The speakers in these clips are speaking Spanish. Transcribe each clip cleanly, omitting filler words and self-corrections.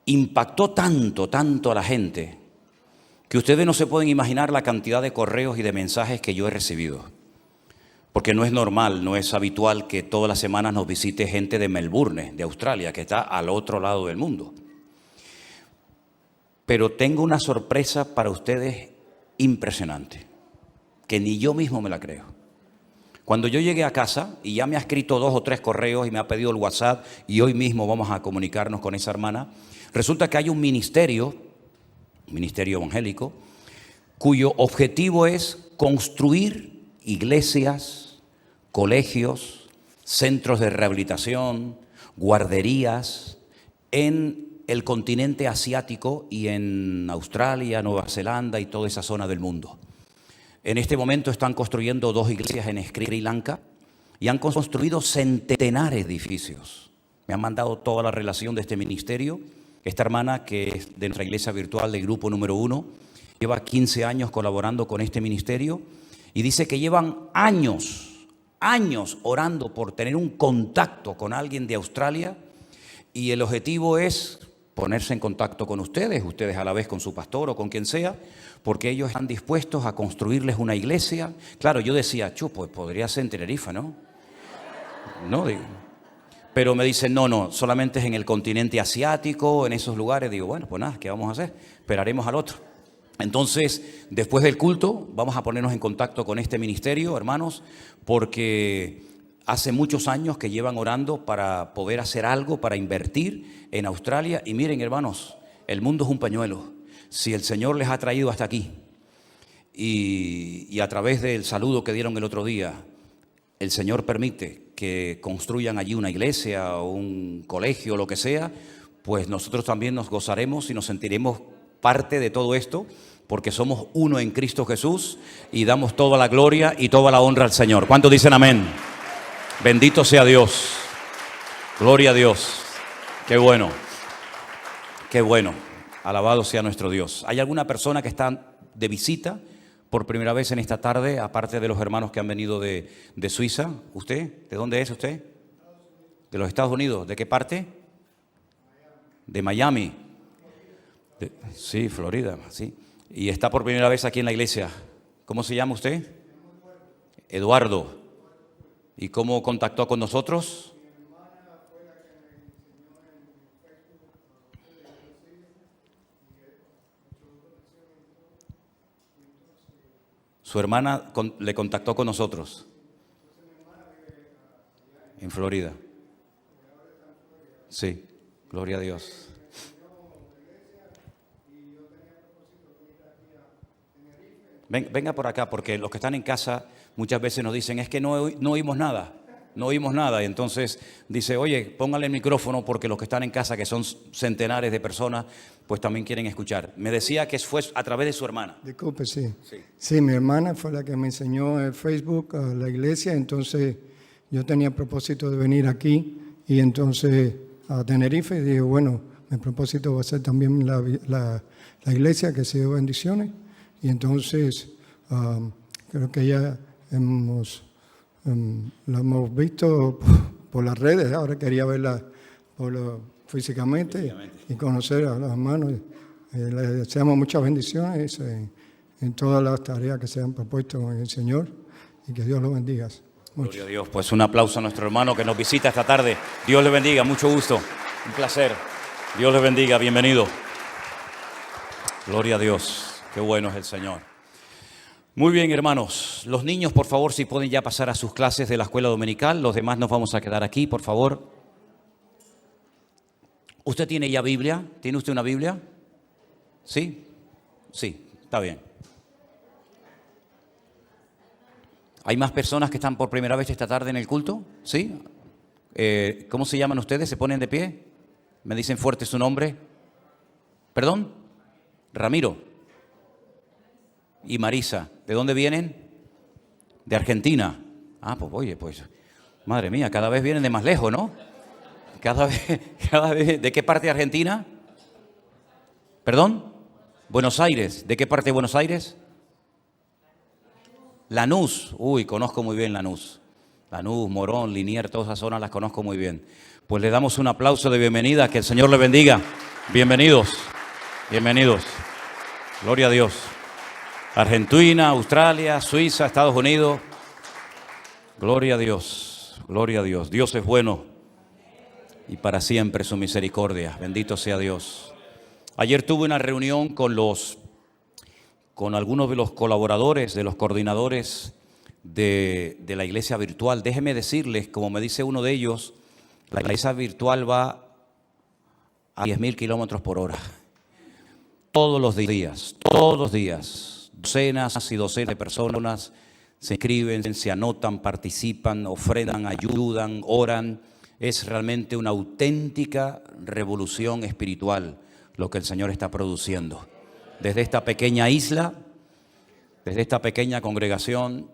impactó tanto a la gente, que ustedes no se pueden imaginar la cantidad de correos y de mensajes que yo he recibido. Porque no es normal, no es habitual que todas las semanas nos visite gente de Melbourne, de Australia, que está al otro lado del mundo. Pero tengo una sorpresa para ustedes impresionante, que ni yo mismo me la creo. Cuando yo llegué a casa y ya me ha escrito 2 o 3 correos y me ha pedido el WhatsApp y hoy mismo vamos a comunicarnos con esa hermana, resulta que hay un ministerio evangélico, cuyo objetivo es construir iglesias, colegios, centros de rehabilitación, guarderías en el continente asiático y en Australia, Nueva Zelanda y toda esa zona del mundo. En este momento están construyendo 2 iglesias en Sri Lanka y han construido centenares de edificios. Me han mandado toda la relación de este ministerio. Esta hermana, que es de nuestra iglesia virtual del grupo número 1, lleva 15 años colaborando con este ministerio y dice que llevan años orando por tener un contacto con alguien de Australia, y el objetivo es ponerse en contacto con ustedes a la vez con su pastor o con quien sea, porque ellos están dispuestos a construirles una iglesia. Claro, yo decía, pues podría ser en Tenerife, ¿no? No, digo. Pero me dicen, no, solamente es en el continente asiático, en esos lugares. Digo, bueno, pues nada, ¿qué vamos a hacer? Esperaremos al otro. Entonces, después del culto, vamos a ponernos en contacto con este ministerio, hermanos, porque hace muchos años que llevan orando para poder hacer algo, para invertir en Australia. Y miren, hermanos, el mundo es un pañuelo. Si el Señor les ha traído hasta aquí y a través del saludo que dieron el otro día, el Señor permite que construyan allí una iglesia o un colegio o lo que sea, pues nosotros también nos gozaremos y nos sentiremos parte de todo esto, porque somos uno en Cristo Jesús y damos toda la gloria y toda la honra al Señor. ¿Cuántos dicen amén? Bendito sea Dios. Gloria a Dios. Qué bueno. Qué bueno. Alabado sea nuestro Dios. ¿Hay alguna persona que está de visita por primera vez en esta tarde, aparte de los hermanos que han venido de Suiza? ¿Usted? ¿De dónde es usted? ¿De los Estados Unidos? ¿De qué parte? De Miami. Sí, Florida, sí. Y está por primera vez aquí en la iglesia. ¿Cómo se llama usted? Eduardo. ¿Y cómo contactó con nosotros? Su hermana le contactó con nosotros en Florida. Sí, gloria a Dios. Venga por acá, porque los que están en casa muchas veces nos dicen, es que no oímos nada. Y entonces dice, oye, póngale el micrófono, porque los que están en casa, que son centenares de personas, pues también quieren escuchar. Me decía que fue a través de su hermana. Disculpe, sí. Sí, mi hermana fue la que me enseñó el Facebook a la iglesia, entonces yo tenía propósito de venir aquí y entonces a Tenerife y dije, bueno, mi propósito va a ser también la iglesia, que se dio bendiciones, y entonces creo que ya la hemos visto por las redes, ahora quería verla físicamente y conocer a los hermanos. Les deseamos muchas bendiciones en todas las tareas que se han propuesto en el Señor, y que Dios los bendiga. Gloria a Dios. Pues un aplauso a nuestro hermano que nos visita esta tarde. Dios le bendiga, mucho gusto, un placer. Dios le bendiga, bienvenido. Gloria a Dios, qué bueno es el Señor. Muy bien, hermanos. Los niños, por favor, si pueden ya pasar a sus clases de la escuela dominical. Los demás nos vamos a quedar aquí, por favor. ¿Usted tiene ya Biblia? ¿Tiene usted una Biblia? ¿Sí? Sí, está bien. ¿Hay más personas que están por primera vez esta tarde en el culto? ¿Sí? ¿Cómo se llaman ustedes? ¿Se ponen de pie? ¿Me dicen fuerte su nombre? ¿Perdón? Ramiro. Y Marisa. ¿De dónde vienen? De Argentina. Pues oye, pues, madre mía, cada vez vienen de más lejos, ¿no? Cada vez. ¿De qué parte de Argentina? ¿Perdón? Buenos Aires. ¿De qué parte de Buenos Aires? Lanús. Uy, conozco muy bien Lanús. Lanús, Morón, Liniers, todas esas zonas las conozco muy bien. Pues le damos un aplauso de bienvenida, que el Señor le bendiga. Bienvenidos, bienvenidos. Gloria a Dios. Argentina, Australia, Suiza, Estados Unidos. Gloria a Dios, gloria a Dios. Dios es bueno y para siempre su misericordia. Bendito sea Dios. Ayer tuve una reunión con algunos de los colaboradores, de los coordinadores de la iglesia virtual. Déjenme decirles, como me dice uno de ellos, la iglesia virtual va a 10.000 kilómetros por hora. Todos los días, docenas y docenas de personas se inscriben, se anotan, participan, ofrendan, ayudan, oran. Es realmente una auténtica revolución espiritual lo que el Señor está produciendo. Desde esta pequeña isla, desde esta pequeña congregación,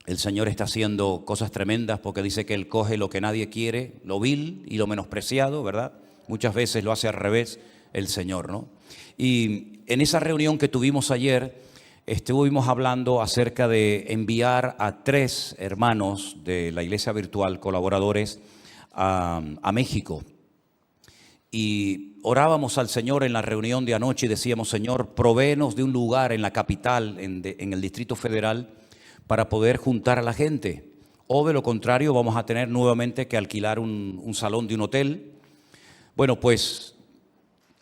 el Señor está haciendo cosas tremendas porque dice que Él coge lo que nadie quiere, lo vil y lo menospreciado, ¿verdad? Muchas veces lo hace al revés el Señor, ¿no? Y en esa reunión que tuvimos ayer, estuvimos hablando acerca de enviar a 3 hermanos de la iglesia virtual, colaboradores, a México. Y orábamos al Señor en la reunión de anoche y decíamos: Señor, provéenos de un lugar en la capital, en el Distrito Federal, para poder juntar a la gente. O de lo contrario, vamos a tener nuevamente que alquilar un salón de un hotel. Bueno, pues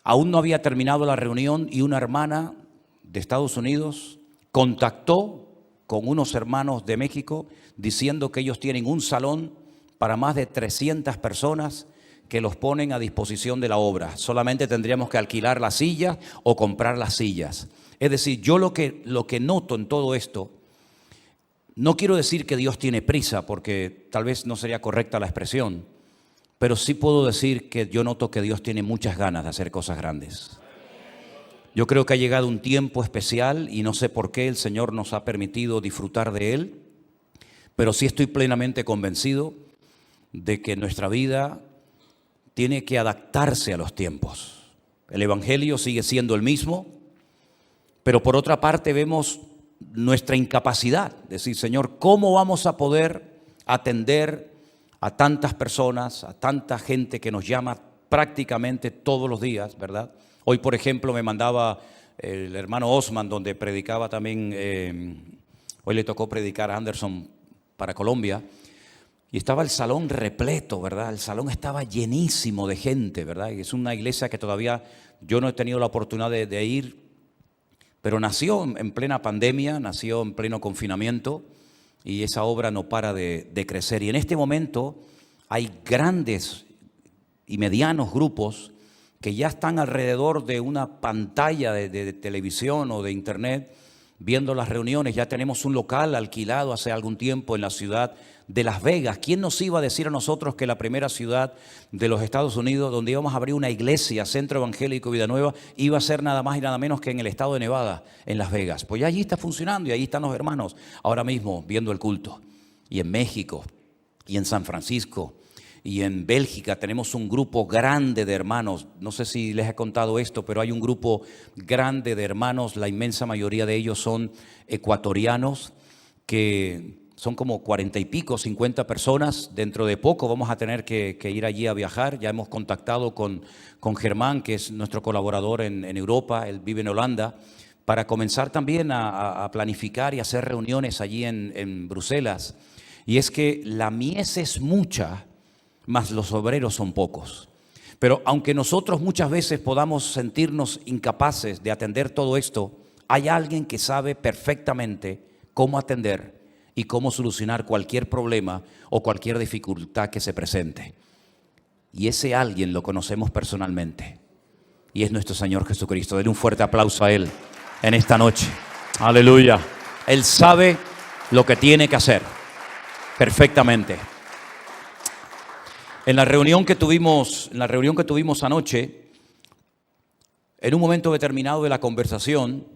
aún no había terminado la reunión y una hermana de Estados Unidos contactó con unos hermanos de México diciendo que ellos tienen un salón para más de 300 personas que los ponen a disposición de la obra. Solamente tendríamos que alquilar las sillas o comprar las sillas. Es decir, yo lo que noto en todo esto, no quiero decir que Dios tiene prisa, porque tal vez no sería correcta la expresión, pero sí puedo decir que yo noto que Dios tiene muchas ganas de hacer cosas grandes. Yo creo que ha llegado un tiempo especial y no sé por qué el Señor nos ha permitido disfrutar de Él, pero sí estoy plenamente convencido de que nuestra vida tiene que adaptarse a los tiempos. El Evangelio sigue siendo el mismo, pero por otra parte vemos nuestra incapacidad. Decir: Señor, ¿cómo vamos a poder atender a tantas personas, a tanta gente que nos llama prácticamente todos los días, ¿verdad? Hoy, por ejemplo, me mandaba el hermano Osman, donde predicaba también, hoy le tocó predicar a Anderson para Colombia, y estaba el salón repleto, ¿verdad? El salón estaba llenísimo de gente, ¿verdad? Y es una iglesia que todavía yo no he tenido la oportunidad de ir, pero nació en plena pandemia, nació en pleno confinamiento, y esa obra no para de crecer. Y en este momento hay grandes y medianos grupos que ya están alrededor de una pantalla de televisión o de internet viendo las reuniones. Ya tenemos un local alquilado hace algún tiempo en la ciudad de Las Vegas. ¿Quién nos iba a decir a nosotros que la primera ciudad de los Estados Unidos donde íbamos a abrir una iglesia, Centro Evangélico Vida Nueva, iba a ser nada más y nada menos que en el estado de Nevada, en Las Vegas? Pues ya allí está funcionando y allí están los hermanos ahora mismo viendo el culto. Y en México, y en San Francisco, y en Bélgica tenemos un grupo grande de hermanos. No sé si les he contado esto, pero hay un grupo grande de hermanos. La inmensa mayoría de ellos son ecuatorianos, que son como 40 y pico, 50 personas. Dentro de poco vamos a tener que ir allí a viajar. Ya hemos contactado con Germán, que es nuestro colaborador en Europa. Él vive en Holanda, para comenzar también a planificar y hacer reuniones allí en Bruselas. Y es que la mies es mucha, mas los obreros son pocos. Pero aunque nosotros muchas veces podamos sentirnos incapaces de atender todo esto, hay alguien que sabe perfectamente cómo atender y cómo solucionar cualquier problema o cualquier dificultad que se presente. Y ese alguien lo conocemos personalmente, y es nuestro Señor Jesucristo. Denle un fuerte aplauso a Él en esta noche. Aleluya. Él sabe lo que tiene que hacer perfectamente. En la reunión que tuvimos anoche, en un momento determinado de la conversación,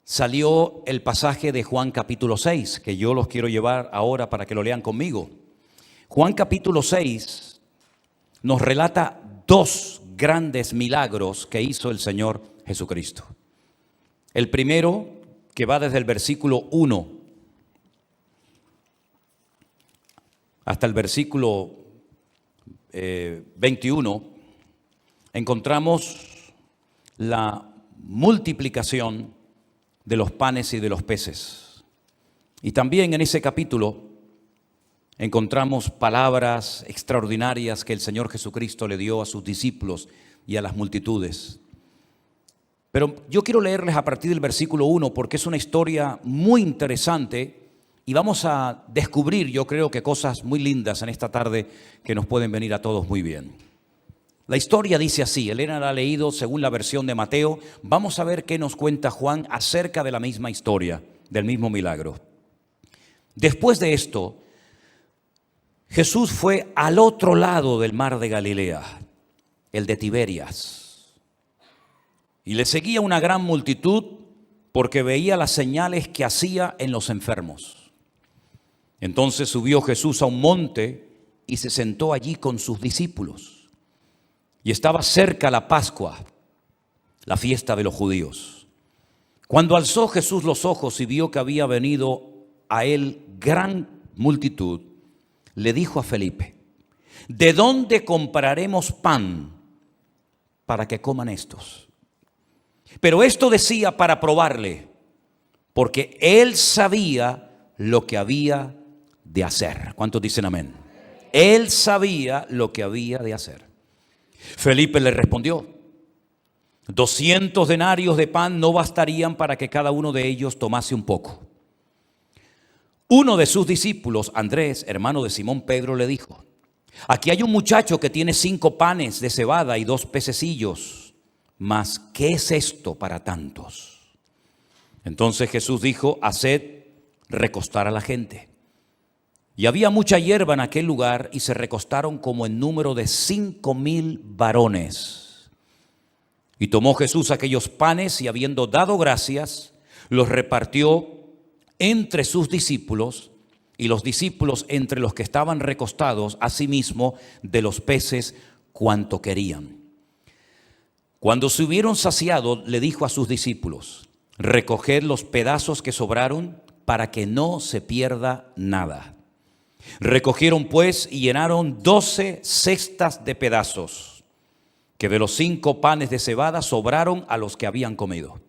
salió el pasaje de Juan capítulo 6, que yo los quiero llevar ahora para que lo lean conmigo. Juan capítulo 6 nos relata 2 grandes milagros que hizo el Señor Jesucristo. El primero, que va desde el versículo 1 hasta el versículo 21, encontramos la multiplicación de los panes y de los peces. Y también en ese capítulo encontramos palabras extraordinarias que el Señor Jesucristo le dio a sus discípulos y a las multitudes. Pero yo quiero leerles a partir del versículo 1 porque es una historia muy interesante y vamos a descubrir, yo creo que cosas muy lindas en esta tarde que nos pueden venir a todos muy bien. La historia dice así, Elena la ha leído según la versión de Mateo. Vamos a ver qué nos cuenta Juan acerca de la misma historia, del mismo milagro. Después de esto, Jesús fue al otro lado del mar de Galilea, el de Tiberias. Y le seguía una gran multitud porque veía las señales que hacía en los enfermos. Entonces subió Jesús a un monte y se sentó allí con sus discípulos. Y estaba cerca la Pascua, la fiesta de los judíos. Cuando alzó Jesús los ojos y vio que había venido a él gran multitud, le dijo a Felipe: ¿de dónde compraremos pan para que coman estos? Pero esto decía para probarle, porque él sabía lo que había de hacer. ¿Cuántos dicen amén? Él sabía lo que había de hacer. Felipe le respondió: 200 denarios de pan no bastarían para que cada uno de ellos tomase un poco. Uno de sus discípulos, Andrés, hermano de Simón Pedro, le dijo: aquí hay un muchacho que tiene 5 panes de cebada y 2 pececillos, mas ¿qué es esto para tantos? Entonces Jesús dijo: haced recostar a la gente. Y había mucha hierba en aquel lugar y se recostaron como en número de 5,000 varones. Y tomó Jesús aquellos panes y habiendo dado gracias, los repartió entre sus discípulos y los discípulos entre los que estaban recostados, asimismo de los peces cuanto querían. Cuando se hubieron saciado, le dijo a sus discípulos: recoged los pedazos que sobraron para que no se pierda nada. Recogieron pues y llenaron 12 cestas de pedazos, que de los 5 panes de cebada sobraron a los que habían comido.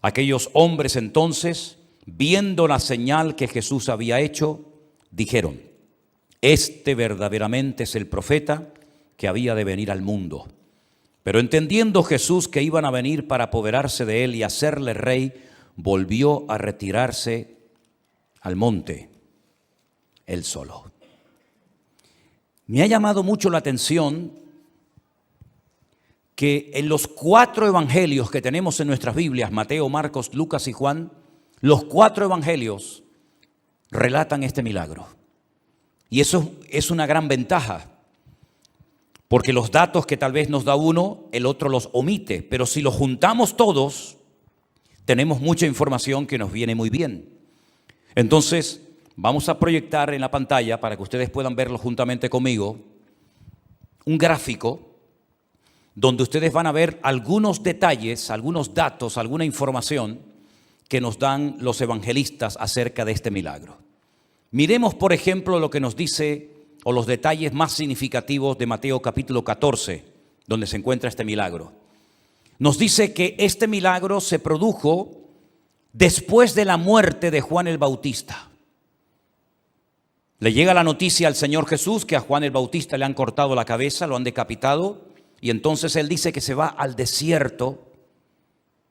Aquellos hombres entonces, viendo la señal que Jesús había hecho, dijeron: este verdaderamente es el profeta que había de venir al mundo. Pero entendiendo Jesús que iban a venir para apoderarse de él y hacerle rey, volvió a retirarse al monte él solo. Me ha llamado mucho la atención que en los 4 evangelios que tenemos en nuestras Biblias, Mateo, Marcos, Lucas y Juan, los 4 evangelios relatan este milagro. Y eso es una gran ventaja, porque los datos que tal vez nos da uno, el otro los omite. Pero si los juntamos todos, tenemos mucha información que nos viene muy bien. Entonces, vamos a proyectar en la pantalla, para que ustedes puedan verlo juntamente conmigo, un gráfico donde ustedes van a ver algunos detalles, algunos datos, alguna información que nos dan los evangelistas acerca de este milagro. Miremos, por ejemplo, lo que nos dice, o los detalles más significativos de Mateo capítulo 14, donde se encuentra este milagro. Nos dice que este milagro se produjo después de la muerte de Juan el Bautista. Le llega la noticia al Señor Jesús que a Juan el Bautista le han cortado la cabeza, lo han decapitado, y entonces él dice que se va al desierto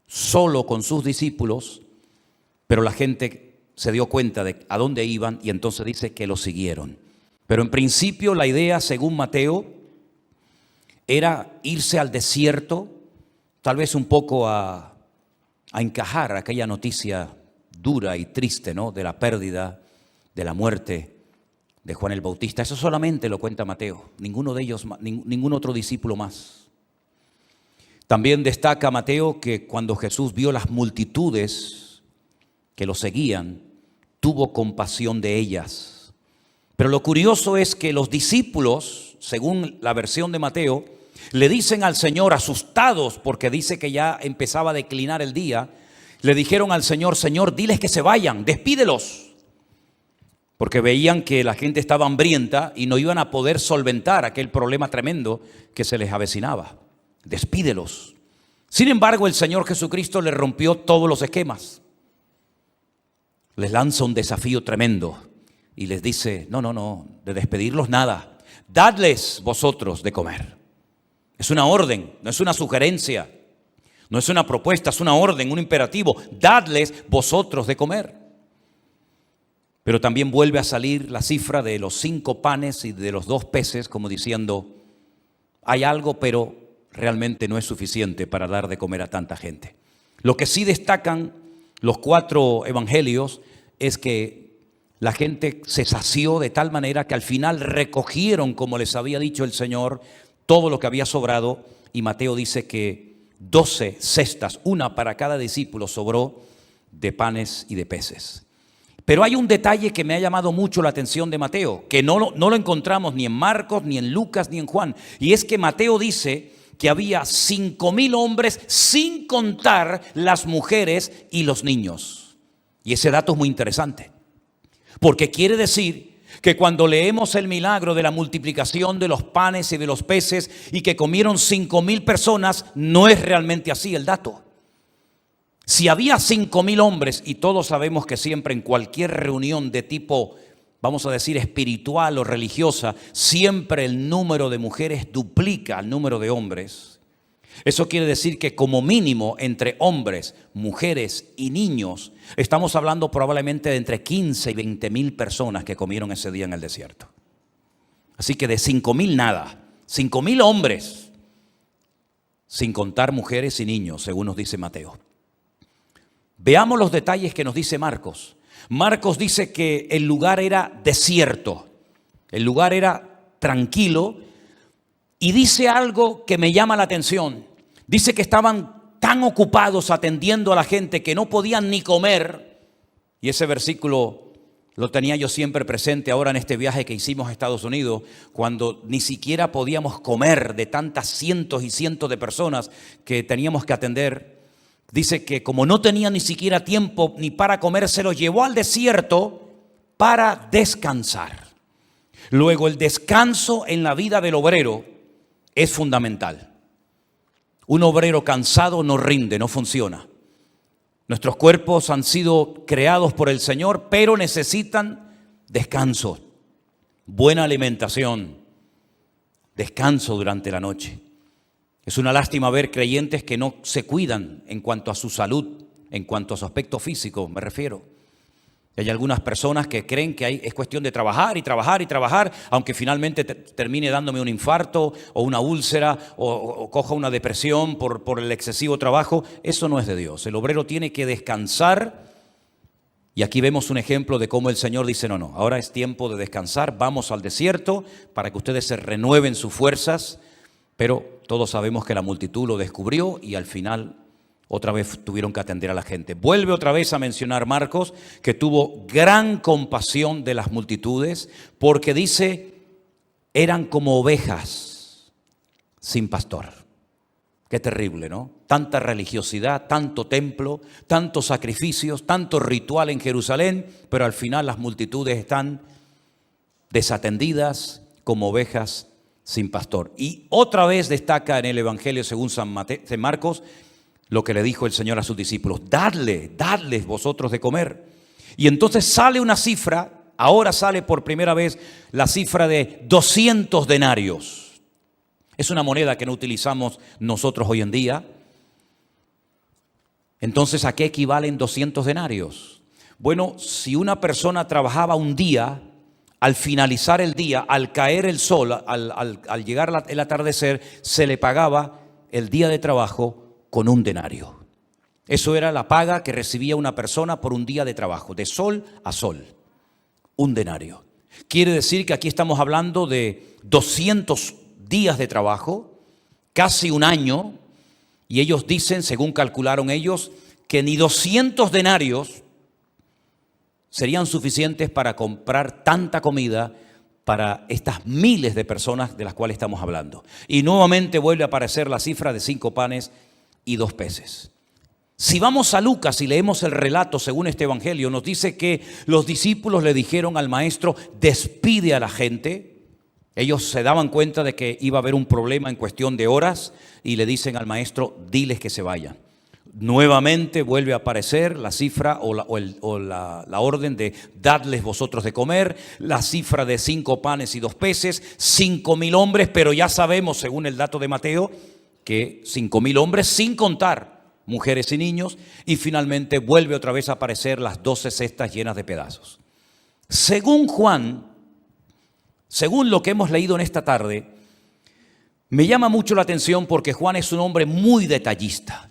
solo con sus discípulos, pero la gente se dio cuenta de a dónde iban y entonces dice que lo siguieron. Pero en principio la idea, según Mateo, era irse al desierto, tal vez un poco a encajar aquella noticia dura y triste, ¿no?, de la pérdida, de la muerte de Juan el Bautista. Eso solamente lo cuenta Mateo, ninguno de ellos, ningún otro discípulo más. También destaca Mateo que cuando Jesús vio las multitudes que lo seguían, tuvo compasión de ellas. Pero lo curioso es que los discípulos, según la versión de Mateo, le dicen al Señor, asustados porque dice que ya empezaba a declinar el día, le dijeron al Señor: Señor, diles que se vayan, despídelos. Porque veían que la gente estaba hambrienta y no iban a poder solventar aquel problema tremendo que se les avecinaba. despídelos. Sin embargo, el Señor Jesucristo le rompió todos los esquemas. Les lanza un desafío tremendo y les dice, no, de despedirlos nada. Dadles vosotros de comer. Es una orden, no es una sugerencia, no es una propuesta, es una orden, un imperativo. Dadles vosotros de comer. Pero también vuelve a salir la cifra de los 5 panes y de los 2 peces, como diciendo, hay algo, pero realmente no es suficiente para dar de comer a tanta gente. Lo que sí destacan los 4 evangelios es que la gente se sació de tal manera que al final recogieron, como les había dicho el Señor, todo lo que había sobrado, y Mateo dice que 12 cestas, una para cada discípulo, sobró de panes y de peces. Pero hay un detalle que me ha llamado mucho la atención de Mateo, que no lo encontramos ni en Marcos, ni en Lucas, ni en Juan, y es que Mateo dice que había 5,000 hombres sin contar las mujeres y los niños. Y ese dato es muy interesante, porque quiere decir que cuando leemos el milagro de la multiplicación de los panes y de los peces y que comieron 5,000 personas, no es realmente así el dato. Si había 5,000 hombres, y todos sabemos que siempre en cualquier reunión de tipo, vamos a decir, espiritual o religiosa, siempre el número de mujeres duplica el número de hombres. Eso quiere decir que como mínimo entre hombres, mujeres y niños, estamos hablando probablemente de entre 15 y 20,000 personas que comieron ese día en el desierto. Así que de 5,000 nada, 5,000 hombres, sin contar mujeres y niños, según nos dice Mateo. Veamos los detalles que nos dice Marcos. Marcos dice que el lugar era desierto, el lugar era tranquilo, y dice algo que me llama la atención. Dice que estaban tan ocupados atendiendo a la gente que no podían ni comer. Y ese versículo lo tenía yo siempre presente ahora en este viaje que hicimos a Estados Unidos, cuando ni siquiera podíamos comer de tantas cientos y cientos de personas que teníamos que atender. Dice que como no tenía ni siquiera tiempo ni para comer, se los llevó al desierto para descansar. Luego, el descanso en la vida del obrero es fundamental. Un obrero cansado no rinde, no funciona. Nuestros cuerpos han sido creados por el Señor, pero necesitan descanso, buena alimentación, descanso durante la noche. Es una lástima ver creyentes que no se cuidan en cuanto a su salud, en cuanto a su aspecto físico, me refiero. Hay algunas personas que creen que es cuestión de trabajar y trabajar y trabajar, aunque finalmente termine dándome un infarto o una úlcera o coja una depresión por el excesivo trabajo. Eso no es de Dios. El obrero tiene que descansar. Y aquí vemos un ejemplo de cómo el Señor dice, no, ahora es tiempo de descansar, vamos al desierto para que ustedes se renueven sus fuerzas. Pero todos sabemos que la multitud lo descubrió y al final otra vez tuvieron que atender a la gente. Vuelve otra vez a mencionar Marcos que tuvo gran compasión de las multitudes, porque dice, eran como ovejas sin pastor. Qué terrible, ¿no? Tanta religiosidad, tanto templo, tantos sacrificios, tanto ritual en Jerusalén, pero al final las multitudes están desatendidas como ovejas sin pastor. Y otra vez destaca en el Evangelio según San Marcos lo que le dijo el Señor a sus discípulos, dadles vosotros de comer. Y entonces sale una cifra, ahora sale por primera vez la cifra de 200 denarios. Es una moneda que no utilizamos nosotros hoy en día. Entonces, ¿a qué equivalen 200 denarios? Bueno, si una persona trabajaba un día, al finalizar el día, al caer el sol, al llegar el atardecer, se le pagaba el día de trabajo con un denario. Eso era la paga que recibía una persona por un día de trabajo, de sol a sol, un denario. Quiere decir que aquí estamos hablando de 200 días de trabajo, casi un año, y ellos dicen, según calcularon ellos, que ni 200 denarios serían suficientes para comprar tanta comida para estas miles de personas de las cuales estamos hablando. Y nuevamente vuelve a aparecer la cifra de 5 panes y 2 peces. Si vamos a Lucas y leemos el relato según este evangelio, nos dice que los discípulos le dijeron al maestro, despide a la gente Ellos se daban cuenta de que iba a haber un problema en cuestión de horas y le dicen al maestro, diles que se vayan. Nuevamente vuelve a aparecer la cifra o la orden de dadles vosotros de comer, la cifra de 5 panes y 2 peces, 5.000 hombres, pero ya sabemos, según el dato de Mateo, que 5.000 hombres sin contar mujeres y niños, y finalmente vuelve otra vez a aparecer las 12 cestas llenas de pedazos. Según Juan, según lo que hemos leído en esta tarde, me llama mucho la atención porque Juan es un hombre muy detallista.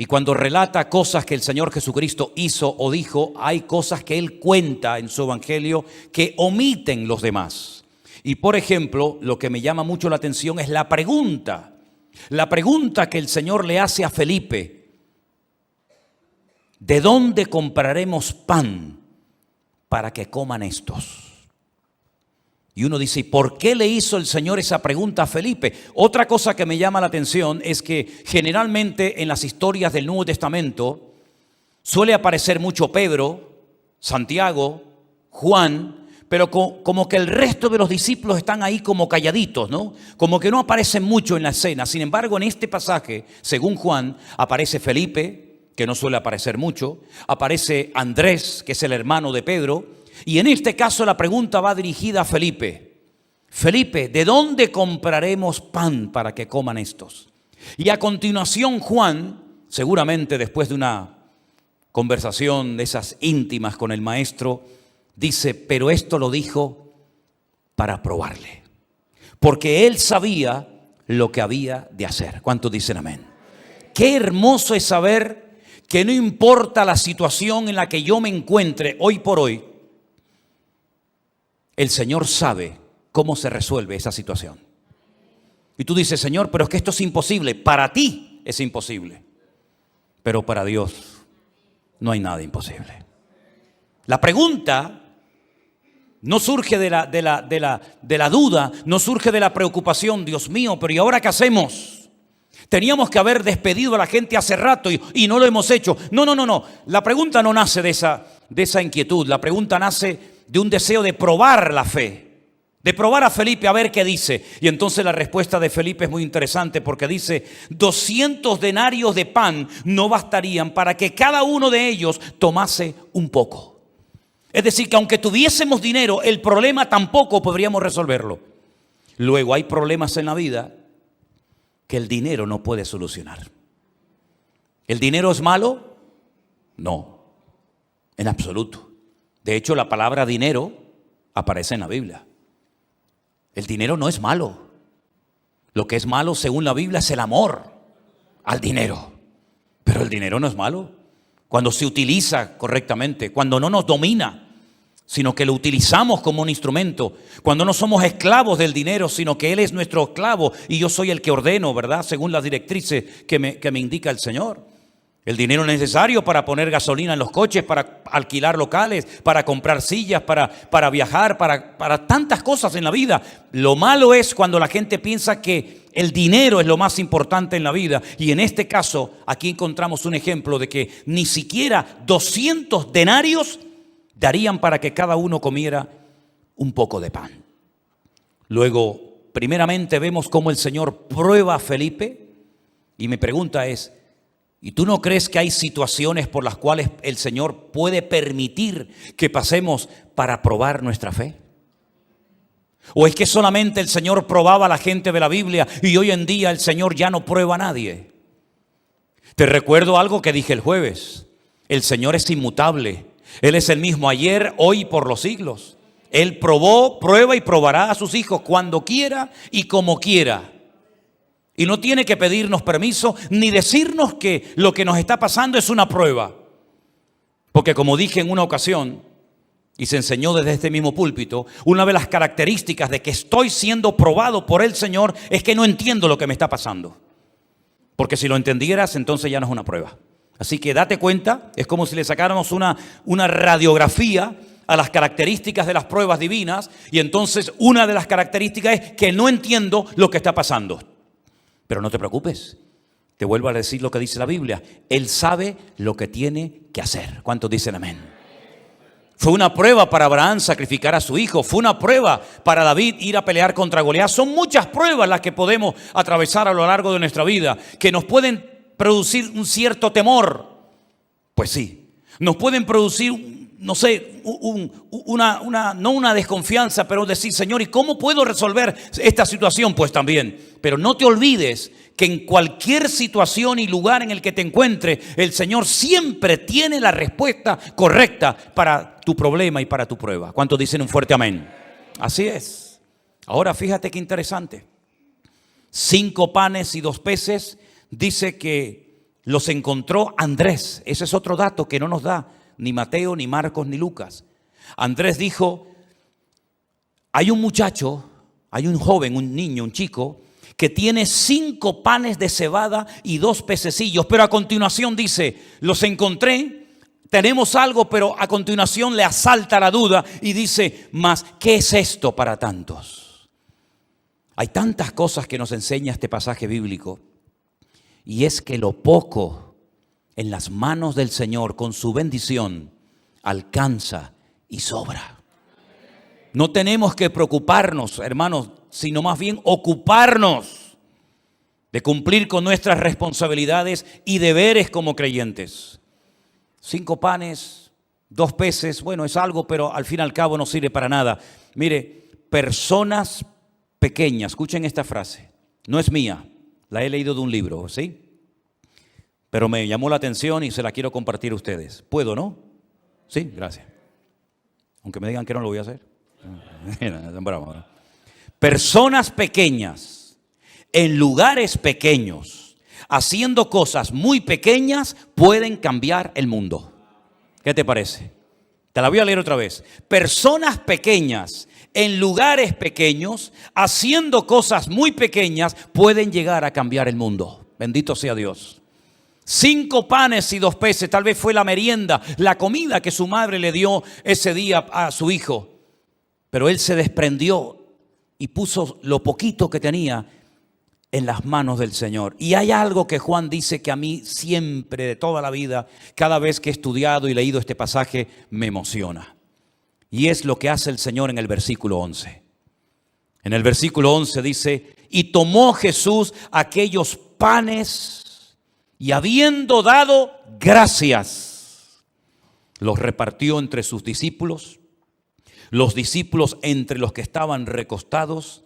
Y cuando relata cosas que el Señor Jesucristo hizo o dijo, hay cosas que Él cuenta en su evangelio que omiten los demás. Y por ejemplo, lo que me llama mucho la atención es la pregunta que el Señor le hace a Felipe. ¿De dónde compraremos pan para que coman estos? Y uno dice, ¿y por qué le hizo el Señor esa pregunta a Felipe? Otra cosa que me llama la atención es que generalmente en las historias del Nuevo Testamento suele aparecer mucho Pedro, Santiago, Juan, pero como que el resto de los discípulos están ahí como calladitos, ¿no? Como que no aparecen mucho en la escena. Sin embargo, en este pasaje, según Juan, aparece Felipe, que no suele aparecer mucho, aparece Andrés, que es el hermano de Pedro. Y en este caso la pregunta va dirigida a Felipe. Felipe, ¿de dónde compraremos pan para que coman estos? Y a continuación Juan, seguramente después de una conversación de esas íntimas con el maestro, dice, pero esto lo dijo para probarle. Porque él sabía lo que había de hacer. ¿Cuántos dicen amén? Qué hermoso es saber que no importa la situación en la que yo me encuentre hoy por hoy, el Señor sabe cómo se resuelve esa situación. Y tú dices, Señor, pero es que esto es imposible. Para ti es imposible. Pero para Dios no hay nada imposible. La pregunta no surge de la duda, no surge de la preocupación. Dios mío, pero ¿y ahora qué hacemos? Teníamos que haber despedido a la gente hace rato y no lo hemos hecho. No. La pregunta no nace de esa inquietud. La pregunta nace de un deseo de probar la fe, de probar a Felipe a ver qué dice. Y entonces la respuesta de Felipe es muy interesante porque dice, 200 denarios de pan no bastarían para que cada uno de ellos tomase un poco. Es decir, que aunque tuviésemos dinero, el problema tampoco podríamos resolverlo. Luego hay problemas en la vida que el dinero no puede solucionar. ¿El dinero es malo? No, en absoluto. De hecho, la palabra dinero aparece en la Biblia. El dinero no es malo. Lo que es malo, según la Biblia, es el amor al dinero. Pero el dinero no es malo. Cuando se utiliza correctamente, cuando no nos domina, sino que lo utilizamos como un instrumento. Cuando no somos esclavos del dinero, sino que Él es nuestro esclavo y yo soy el que ordeno, ¿verdad? Según las directrices que me indica el Señor. El dinero necesario para poner gasolina en los coches, para alquilar locales, para comprar sillas, para viajar, para tantas cosas en la vida. Lo malo es cuando la gente piensa que el dinero es lo más importante en la vida. Y en este caso, aquí encontramos un ejemplo de que ni siquiera 200 denarios darían para que cada uno comiera un poco de pan. Luego, primeramente vemos cómo el Señor prueba a Felipe. Y mi pregunta es, ¿y tú no crees que hay situaciones por las cuales el Señor puede permitir que pasemos para probar nuestra fe? ¿O es que solamente el Señor probaba a la gente de la Biblia y hoy en día el Señor ya no prueba a nadie? Te recuerdo algo que dije el jueves. El Señor es inmutable. Él es el mismo ayer, hoy y por los siglos. Él probó, prueba y probará a sus hijos cuando quiera y como quiera. Y no tiene que pedirnos permiso ni decirnos que lo que nos está pasando es una prueba. Porque como dije en una ocasión, y se enseñó desde este mismo púlpito, una de las características de que estoy siendo probado por el Señor es que no entiendo lo que me está pasando. Porque si lo entendieras, entonces ya no es una prueba. Así que date cuenta, es como si le sacáramos una radiografía a las características de las pruebas divinas, y entonces una de las características es que no entiendo lo que está pasando. Pero no te preocupes, te vuelvo a decir lo que dice la Biblia. Él sabe lo que tiene que hacer. ¿Cuántos dicen amén? Fue una prueba para Abraham sacrificar a su hijo. Fue una prueba para David ir a pelear contra Goliat. Son muchas pruebas las que podemos atravesar a lo largo de nuestra vida, que nos pueden producir un cierto temor. Pues sí, nos pueden producir, no sé, no una desconfianza, pero decir, Señor, ¿y cómo puedo resolver esta situación? Pues también. Pero no te olvides que en cualquier situación y lugar en el que te encuentres, el Señor siempre tiene la respuesta correcta para tu problema y para tu prueba. ¿Cuántos dicen un fuerte amén? Así es. Ahora fíjate qué interesante. 5 panes y 2 peces, dice que los encontró Andrés. Ese es otro dato que no nos da ni Mateo, ni Marcos, ni Lucas. Andrés dijo, hay un muchacho, hay un joven, un niño, un chico, que tiene 5 panes de cebada y 2 pececillos. Pero a continuación dice, los encontré, tenemos algo, pero a continuación le asalta la duda y dice, mas, ¿qué es esto para tantos? Hay tantas cosas que nos enseña este pasaje bíblico. Y es que lo poco en las manos del Señor, con su bendición, alcanza y sobra. No tenemos que preocuparnos, hermanos, sino más bien ocuparnos de cumplir con nuestras responsabilidades y deberes como creyentes. 5 panes, 2 peces, bueno, es algo, pero al fin y al cabo no sirve para nada. Mire, personas pequeñas, escuchen esta frase, no es mía, la he leído de un libro, ¿sí? Pero me llamó la atención y se la quiero compartir a ustedes. ¿Puedo, no? Sí, gracias. Aunque me digan que no lo voy a hacer. Bravo, ¿no? Personas pequeñas, en lugares pequeños, haciendo cosas muy pequeñas, pueden cambiar el mundo. ¿Qué te parece? Te la voy a leer otra vez. Personas pequeñas, en lugares pequeños, haciendo cosas muy pequeñas, pueden llegar a cambiar el mundo. Bendito sea Dios. 5 panes y 2 peces, tal vez fue la merienda, la comida que su madre le dio ese día a su hijo. Pero él se desprendió y puso lo poquito que tenía en las manos del Señor. Y hay algo que Juan dice que a mí siempre, de toda la vida, cada vez que he estudiado y leído este pasaje, me emociona. Y es lo que hace el Señor en el versículo 11. En el versículo 11 dice, y tomó Jesús aquellos panes y habiendo dado gracias, los repartió entre sus discípulos, los discípulos entre los que estaban recostados,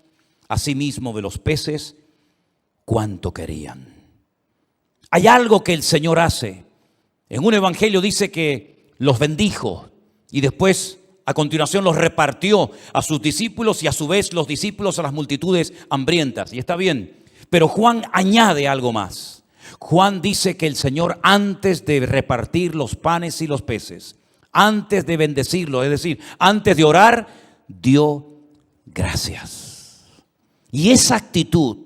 asimismo de los peces, cuanto querían. Hay algo que el Señor hace. En un evangelio dice que los bendijo y después a continuación los repartió a sus discípulos y a su vez los discípulos a las multitudes hambrientas. Y está bien, pero Juan añade algo más. Juan dice que el Señor, antes de repartir los panes y los peces, antes de bendecirlo, es decir, antes de orar, dio gracias. Y esa actitud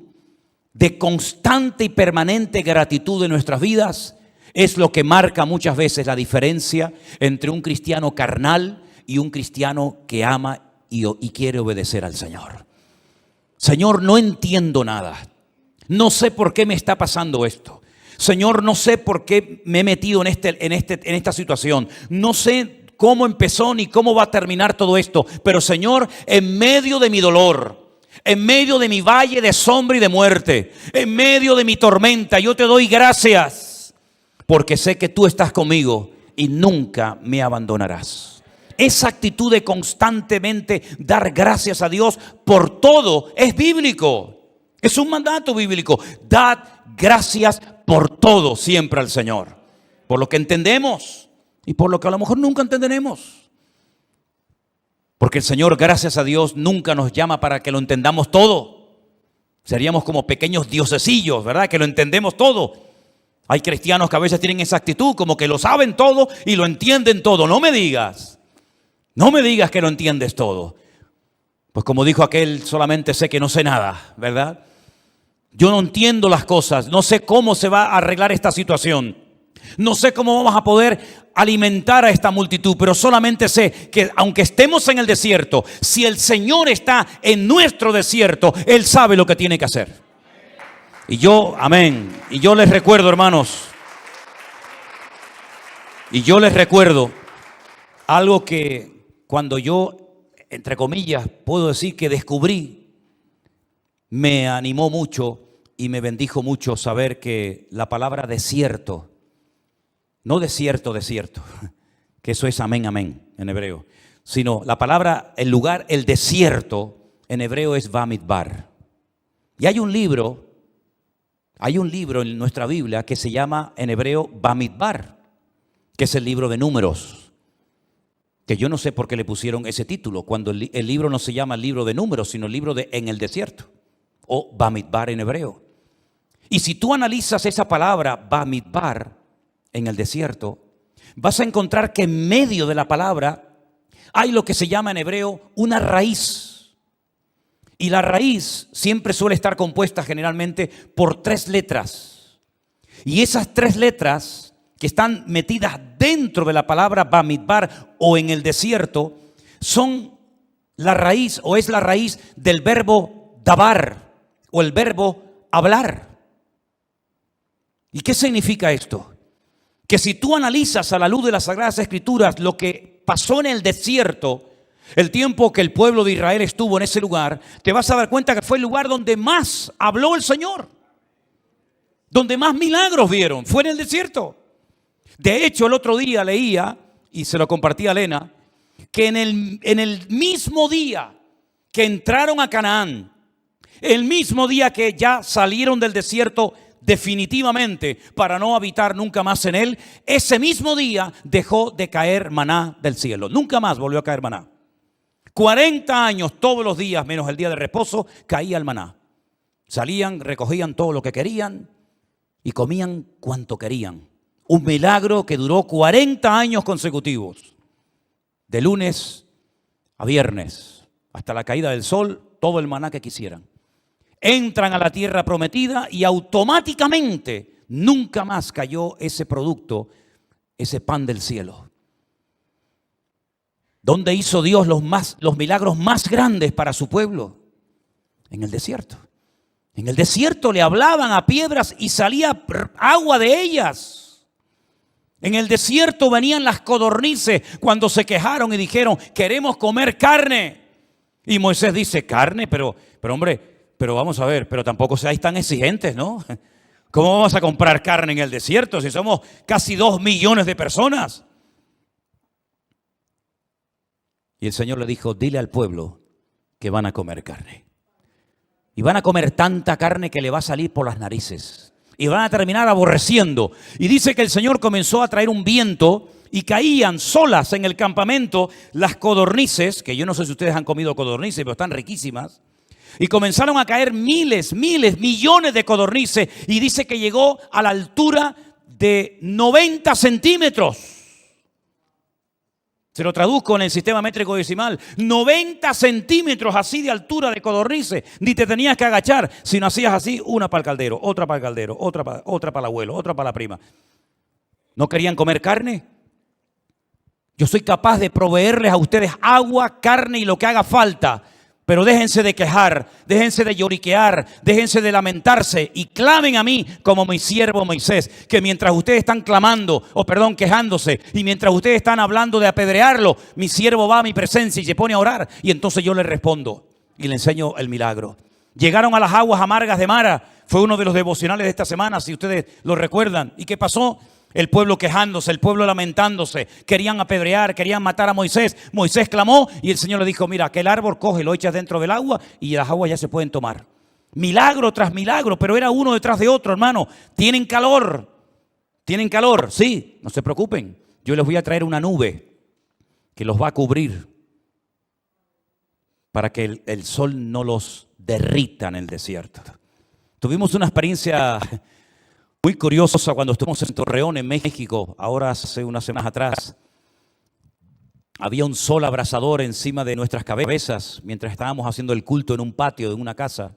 de constante y permanente gratitud en nuestras vidas es lo que marca muchas veces la diferencia entre un cristiano carnal y un cristiano que ama y quiere obedecer al Señor. Señor, no entiendo nada. No sé por qué me está pasando esto. Señor, no sé por qué me he metido en esta situación. No sé cómo empezó ni cómo va a terminar todo esto. Pero Señor, en medio de mi dolor, en medio de mi valle de sombra y de muerte, en medio de mi tormenta, yo te doy gracias. Porque sé que tú estás conmigo y nunca me abandonarás. Esa actitud de constantemente dar gracias a Dios por todo es bíblico. Es un mandato bíblico. Dad gracias por todo siempre al Señor. Por lo que entendemos y por lo que a lo mejor nunca entenderemos. Porque el Señor, gracias a Dios, nunca nos llama para que lo entendamos todo. Seríamos como pequeños diosecillos, ¿verdad? Que lo entendemos todo. Hay cristianos que a veces tienen esa actitud, como que lo saben todo y lo entienden todo. No me digas que lo entiendes todo. Pues como dijo aquel, solamente sé que no sé nada, ¿verdad? Yo no entiendo las cosas, no sé cómo se va a arreglar esta situación. No sé cómo vamos a poder alimentar a esta multitud, pero solamente sé que aunque estemos en el desierto, si el Señor está en nuestro desierto, Él sabe lo que tiene que hacer. Y yo, amén, y yo les recuerdo, hermanos, Algo que cuando yo, entre comillas, puedo decir que descubrí, me animó mucho y me bendijo mucho saber que la palabra desierto, no desierto, desierto, que eso es amén, amén en hebreo, sino la palabra, el lugar, el desierto en hebreo es Bamidbar. Y hay un libro en nuestra Biblia que se llama en hebreo Bamidbar, que es el libro de Números. Que yo no sé por qué le pusieron ese título, cuando el libro no se llama el libro de Números, sino el libro de En el desierto, o Bamidbar en hebreo. Y si tú analizas esa palabra, Bamidbar, en el desierto, vas a encontrar que en medio de la palabra hay lo que se llama en hebreo una raíz. Y la raíz siempre suele estar compuesta generalmente por 3 letras. Y esas 3 letras que están metidas dentro de la palabra Bamidbar o en el desierto, son la raíz o es la raíz del verbo dabar o el verbo hablar. ¿Y qué significa esto? Que si tú analizas a la luz de las Sagradas Escrituras lo que pasó en el desierto, el tiempo que el pueblo de Israel estuvo en ese lugar, te vas a dar cuenta que fue el lugar donde más habló el Señor, donde más milagros vieron, fue en el desierto. De hecho, el otro día leía, y se lo compartí a Elena, que en el mismo día que entraron a Canaán, el mismo día que ya salieron del desierto definitivamente para no habitar nunca más en él, ese mismo día dejó de caer maná del cielo. Nunca más volvió a caer maná. 40 años todos los días, menos el día de reposo, caía el maná. Salían, recogían todo lo que querían y comían cuanto querían. Un milagro que duró 40 años consecutivos, de lunes a viernes, hasta la caída del sol, todo el maná que quisieran. Entran a la tierra prometida y automáticamente nunca más cayó ese producto, ese pan del cielo. ¿Dónde hizo Dios los milagros más grandes para su pueblo? En el desierto. En el desierto le hablaban a piedras y salía agua de ellas. En el desierto venían las codornices cuando se quejaron y dijeron, queremos comer carne. Y Moisés dice, carne, pero hombre, pero vamos a ver, pero tampoco seáis tan exigentes, ¿no? ¿Cómo vamos a comprar carne en el desierto si somos casi 2 millones de personas? Y el Señor le dijo, dile al pueblo que van a comer carne. Y van a comer tanta carne que le va a salir por las narices. Y van a terminar aborreciendo. Y dice que el Señor comenzó a traer un viento y caían solas en el campamento las codornices, que yo no sé si ustedes han comido codornices, pero están riquísimas. Y comenzaron a caer miles, millones de codornices. Y dice que llegó a la altura de 90 centímetros. Se lo traduzco en el sistema métrico decimal. 90 centímetros así de altura de codornices. Ni te tenías que agachar, sino hacías así, una para el caldero, otra para el caldero, otra para el abuelo, otra para la prima. ¿No querían comer carne? Yo soy capaz de proveerles a ustedes agua, carne y lo que haga falta. Pero déjense de quejar, déjense de lloriquear, déjense de lamentarse y clamen a mí como mi siervo Moisés, que mientras ustedes están quejándose, y mientras ustedes están hablando de apedrearlo, mi siervo va a mi presencia y se pone a orar, y entonces yo le respondo y le enseño el milagro. Llegaron a las aguas amargas de Mara, fue uno de los devocionales de esta semana, si ustedes lo recuerdan. ¿Y qué pasó? El pueblo quejándose, el pueblo lamentándose, querían apedrear, querían matar a Moisés. Moisés clamó y el Señor le dijo, mira, aquel árbol coge, lo echas dentro del agua y las aguas ya se pueden tomar. Milagro tras milagro, pero era uno detrás de otro, hermano. Tienen calor, sí, no se preocupen. Yo les voy a traer una nube que los va a cubrir para que el sol no los derrita en el desierto. Tuvimos una experiencia muy curiosa cuando estuvimos en Torreón, en México, ahora hace unas semanas atrás. Había un sol abrasador encima de nuestras cabezas mientras estábamos haciendo el culto en un patio de una casa.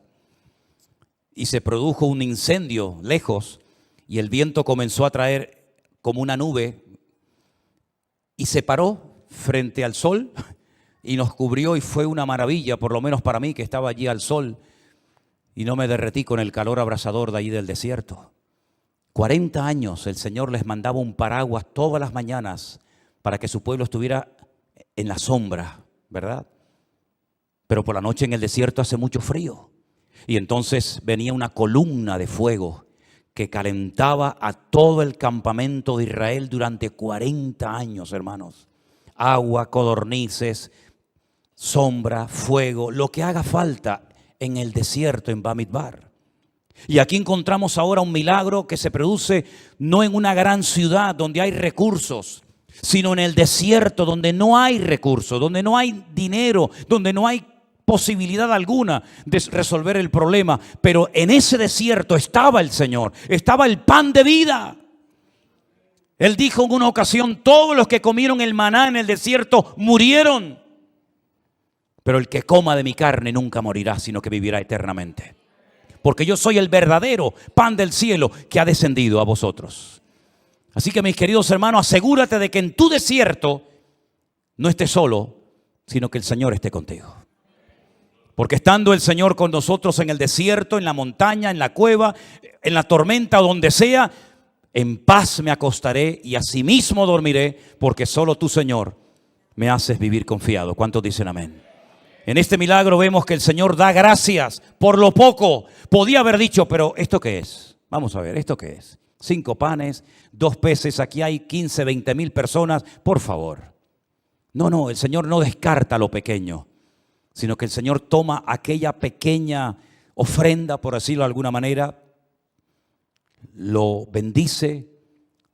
Y se produjo un incendio lejos y el viento comenzó a traer como una nube y se paró frente al sol y nos cubrió y fue una maravilla, por lo menos para mí que estaba allí al sol y no me derretí con el calor abrasador de allí del desierto. 40 años el Señor les mandaba un paraguas todas las mañanas para que su pueblo estuviera en la sombra, ¿verdad? Pero por la noche en el desierto hace mucho frío. Y entonces venía una columna de fuego que calentaba a todo el campamento de Israel durante 40 años, hermanos. Agua, codornices, sombra, fuego, lo que haga falta en el desierto en Bamidbar. Y aquí encontramos ahora un milagro que se produce no en una gran ciudad donde hay recursos, sino en el desierto donde no hay recursos, donde no hay dinero, donde no hay posibilidad alguna de resolver el problema. Pero en ese desierto estaba el Señor, estaba el pan de vida. Él dijo en una ocasión: todos los que comieron el maná en el desierto murieron, pero el que coma de mi carne nunca morirá, sino que vivirá eternamente. Porque yo soy el verdadero pan del cielo que ha descendido a vosotros. Así que, mis queridos hermanos, asegúrate de que en tu desierto no estés solo, sino que el Señor esté contigo. Porque estando el Señor con nosotros en el desierto, en la montaña, en la cueva, en la tormenta, donde sea, en paz me acostaré y asimismo dormiré, porque solo tú, Señor, me haces vivir confiado. ¿Cuántos dicen amén? En este milagro vemos que el Señor da gracias por lo poco. Podía haber dicho: pero ¿esto qué es? Vamos a ver, ¿esto qué es? 5 panes, 2 peces, aquí hay 15, 20 mil personas, por favor. No, el Señor no descarta lo pequeño, sino que el Señor toma aquella pequeña ofrenda, por decirlo de alguna manera, lo bendice,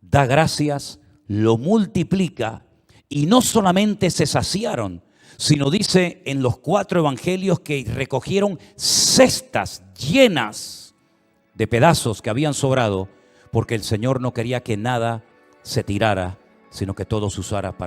da gracias, lo multiplica, y no solamente se saciaron, sino dice en los 4 evangelios que recogieron cestas llenas de pedazos que habían sobrado, porque el Señor no quería que nada se tirara, sino que todo se usara para